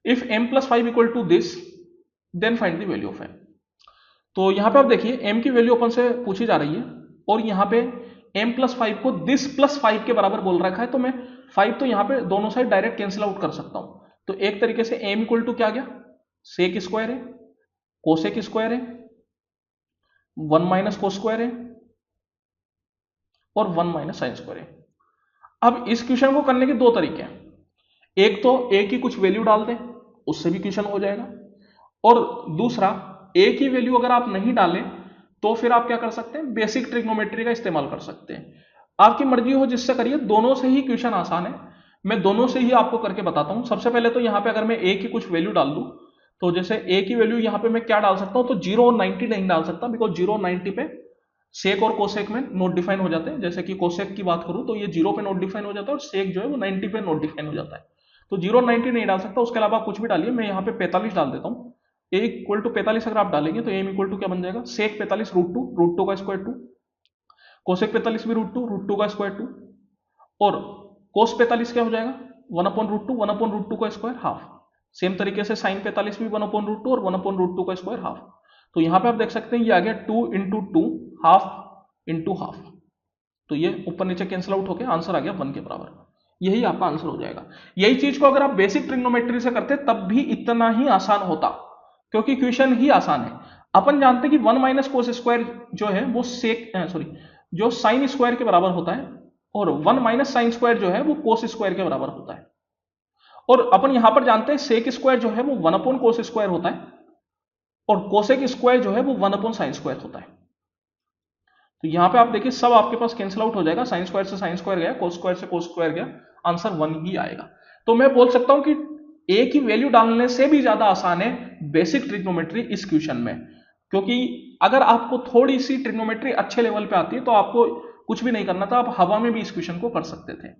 If m plus 5 equal to this then find the value of m। तो यहां पे आप देखिए m की वैल्यू अपन से पूछी जा रही है और यहां पे m प्लस 5 को दिस प्लस 5 के बराबर बोल रखा है, तो मैं 5 तो यहां पे दोनों साइड डायरेक्ट कैंसिल आउट कर सकता हूं। तो एक तरीके से m इक्वल टू क्या गया, सेक स्क्वायर है, कोसेक स्क्वायर है, 1 माइनस कोस स्क्वायर है और 1 माइनस साइन स्क्वायर है। अब इस क्वेश्चन को करने के दो तरीके हैं, एक तो a की कुछ वैल्यू डाल दें, उससे भी क्वेश्चन हो जाएगा, और दूसरा a की वैल्यू अगर आप नहीं डालें तो फिर आप क्या कर सकते हैं, बेसिक ट्रिग्नोमेट्री का इस्तेमाल कर सकते हैं। आपकी मर्जी हो जिससे करिए, दोनों से ही क्वेश्चन आसान है, मैं दोनों से ही आपको करके बताता हूं। सबसे पहले तो यहां पे अगर मैं a की कुछ वैल्यू डाल दूं, तो जैसे a की वैल्यू यहां पे मैं क्या डाल सकता हूं, तो 0 और 90 नहीं डाल सकता, बिकॉज 0 और 90 पे सेक और कोसेक में नोट डिफाइन हो जाते हैं। जैसे कि कोसेक की बात करूं तो ये 0 पे नोट डिफाइन हो जाता है और सेक जो है वो 90 पे नोट डिफाइन हो जाता है। तो 0 90 नहीं डाल सकता, उसके अलावा कुछ भी डालिए। मैं यहाँ पे 45 डाल देता हूँ, a इक्वल टू 45 अगर आप डालेंगे तो m इक्वल टू क्या बन जाएगा, सेक 45 रूट टू का स्क्वायर 2, कोसेक 45 भी रूट टू का स्क्वायर 2, और कोस 45 क्या हो जाएगा, 1 अपॉन रूट टू का स्क्वायर हाफ। सेम तरीके से साइन 45 भी 1 अपॉन रूट टू और 1 अपॉन रूट टू का स्क्वायर हाफ। तो यहाँ पे आप देख सकते हैं ये आ गया 2 into two, half into half, तो ये ऊपर नीचे कैंसिल आउट होकर आंसर आ गया 1 के बराबर। यही आपका आंसर हो जाएगा। यही चीज को अगर आप बेसिक ट्रिग्नोमेट्री से करते तब भी इतना ही आसान होता, क्योंकि क्वेश्चन ही आसान है। अपन जानते हैं कि 1 माइनस कोस स्क्वायर जो है वो सेक सॉरी जो साइन स्क्वायर के बराबर होता है, और 1 माइनस साइन स्क्वायर जो है वो कोस स्क्वायर के बराबर होता है। और अपन यहां पर जानते हैं सेक स्क्वायर जो है वो 1 अपॉन कोस स्क्वायर होता है, और कोसेक स्क्वायर जो है वो 1 अपॉन साइन स्क्वायर होता है। तो यहां पे आप देखिए सब आपके पास कैंसिल आउट हो जाएगा, साइन स्क्वायर से साइन स्क्वायर गया, कोस स्क्वायर से कोस स्क्वायर गया, आंसर 1 ही आएगा। तो मैं बोल सकता हूं कि a की वैल्यू डालने से भी ज्यादा आसान है बेसिक ट्रिग्नोमेट्री इस क्वेश्चन में, क्योंकि अगर आपको थोड़ी सी ट्रिग्नोमेट्री अच्छे लेवल पे आती है तो आपको कुछ भी नहीं करना था, आप हवा में भी इस क्वेश्चन को कर सकते थे।